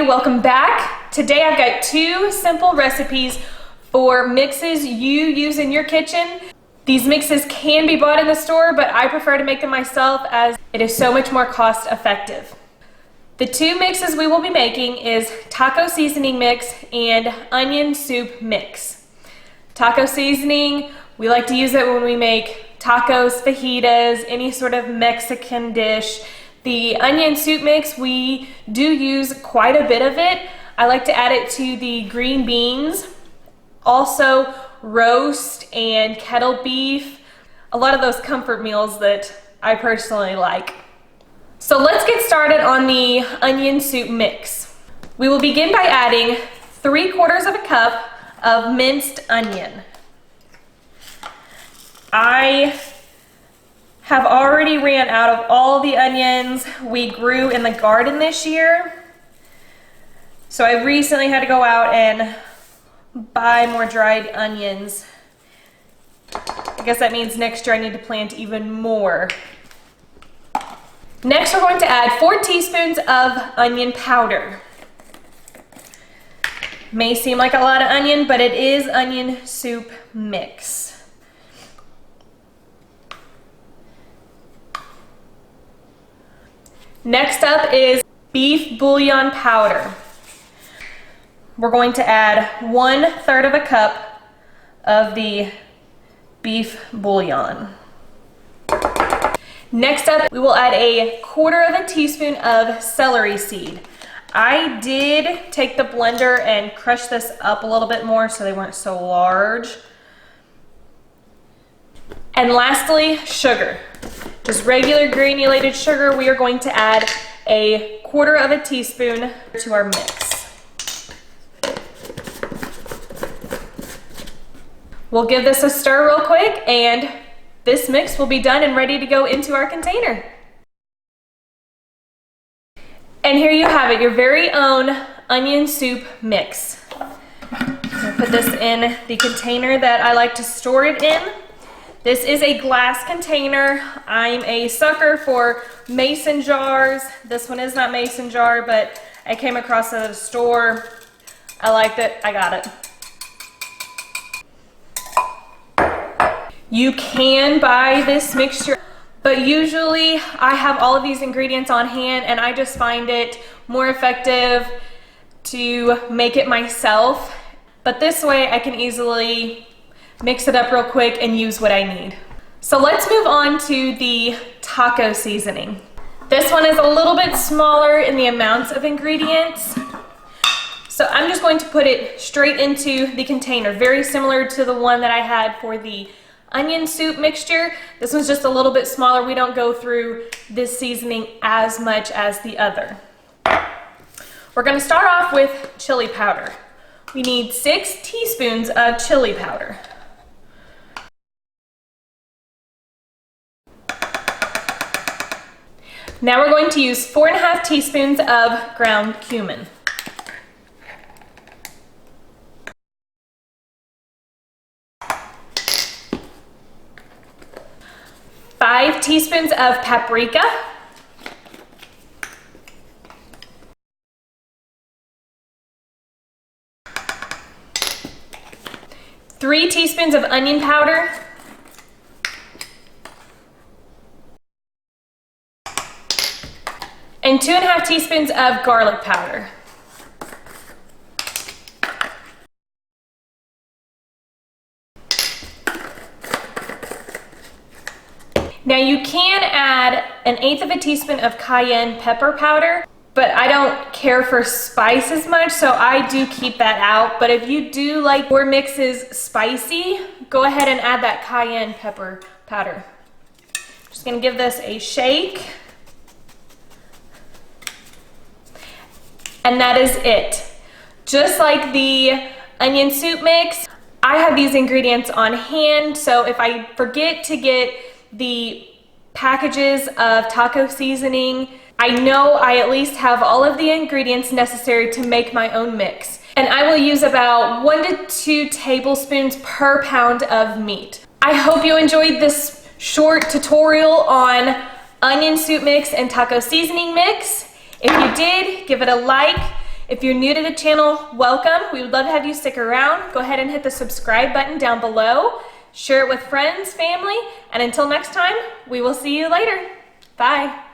welcome back. Today I've got two simple recipes for mixes you use in your kitchen. These mixes can be bought in the store, but I prefer to make them myself as it is so much more cost effective. The two mixes we will be making is taco seasoning mix and onion soup mix. Taco seasoning, we like to use it when we make tacos, fajitas, any sort of Mexican dish. The onion soup mix, we do use quite a bit of it. I like to add it to the green beans, also roast and kettle beef, a lot of those comfort meals that I personally like. So let's get started on the onion soup mix. We will begin by adding 3/4 cup of minced onion. I have already ran out of all the onions we grew in the garden this year. So I recently had to go out and buy more dried onions. I guess that means next year I need to plant even more. Next, we're going to add 4 teaspoons of onion powder. May seem like a lot of onion, but it is onion soup mix. Next up is beef bouillon powder. We're going to add 1/3 cup of the beef bouillon. Next up, we will add 1/4 teaspoon of celery seed. I did take the blender and crush this up a little bit more so they weren't so large. And lastly, sugar. Just regular granulated sugar. We are going to add 1/4 teaspoon to our mix. We'll give this a stir real quick and this mix will be done and ready to go into our container. And here you have it, your very own onion soup mix. I'll put this in the container that I like to store it in. This is a glass container. I'm a sucker for mason jars. This one is not mason jar, but I came across it at a store. I liked it, I got it. You can buy this mixture, but usually I have all of these ingredients on hand and I just find it more effective to make it myself. But this way I can easily mix it up real quick and use what I need. So let's move on to the taco seasoning. This one is a little bit smaller in the amounts of ingredients. So I'm just going to put it straight into the container, very similar to the one that I had for the onion soup mixture. This one's just a little bit smaller. We don't go through this seasoning as much as the other. We're gonna start off with chili powder. We need 6 teaspoons of chili powder. Now we're going to use 4.5 teaspoons of ground cumin. 5 teaspoons of paprika. 3 teaspoons of onion powder. And 2.5 teaspoons of garlic powder. Now you can add 1/8 teaspoon of cayenne pepper powder, but I don't care for spice as much, so I do keep that out. But if you do like your mixes spicy, go ahead and add that cayenne pepper powder. Just gonna give this a shake. And that is it. Just like the onion soup mix, I have these ingredients on hand, so if I forget to get the packages of taco seasoning, I know I at least have all of the ingredients necessary to make my own mix. And I will use about 1 to 2 tablespoons per pound of meat. I hope you enjoyed this short tutorial on onion soup mix and taco seasoning mix. If you did, give it a like. If you're new to the channel, welcome. We would love to have you stick around. Go ahead and hit the subscribe button down below. Share it with friends, family, and until next time, we will see you later. Bye.